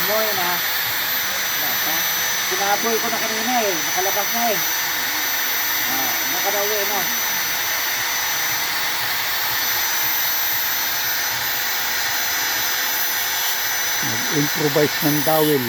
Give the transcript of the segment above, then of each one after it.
mo yun ha. Sinaboy ko na kanina eh. Nakalabas na eh. Nakadawi na. Nag-improvise ng dowel.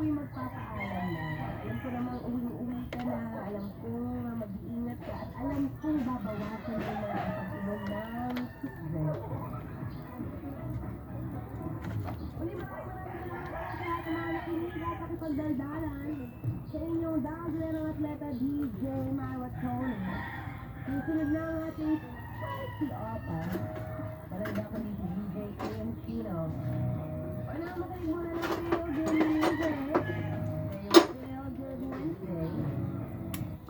Magpapaalam na. Alam ko namang uwi-uwi ka na. Alam ko na mag-iingat ka. At alam ko babawasan mo na ang pag-inom ng sickness. Uli maraming sa lahat ng mga nakinig at pakipagdaldalan sa inyong dagler ng atleta DJ Maratone. Susunod na ang ating spicy opa. Paranda ko ni DJ Ian Chino. Wala makinig muna ng Real Good Music.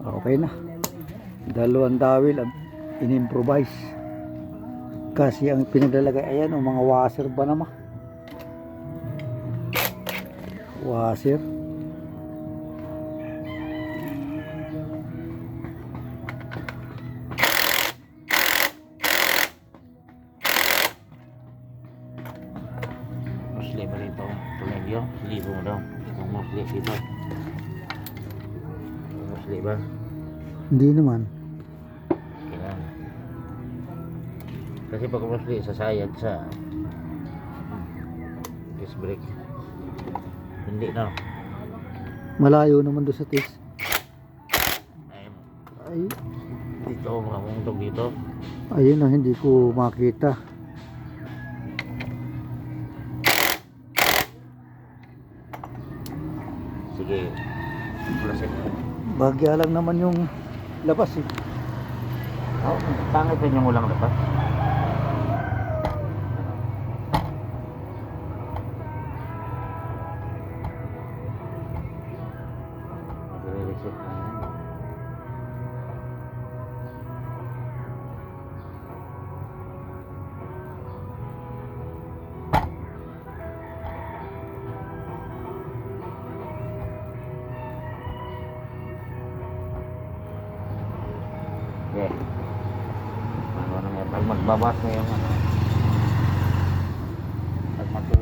Okay na. Dalawang dawil ang in-improvise. Kasi ang pinaglalagay ayan o mga washer ba naman? Washer. Mostly ba rito? Tulad yun? Libo mo daw. Ang mostly dito. Mostly ba? Hindi naman. Kailan? Kasi pag mostly sasayad sa disc brake. Hindi na. Malayo naman doon sa test. Ay, Dito, makapungtog dito. ayun na hindi ko makita. Sige. Plastic. Bagya lang naman yung labas eh. Oh, pangit din yung ulang dapat. Magre-reset na yan. Okay. Ano na yan? Pag magbabas na yung ano.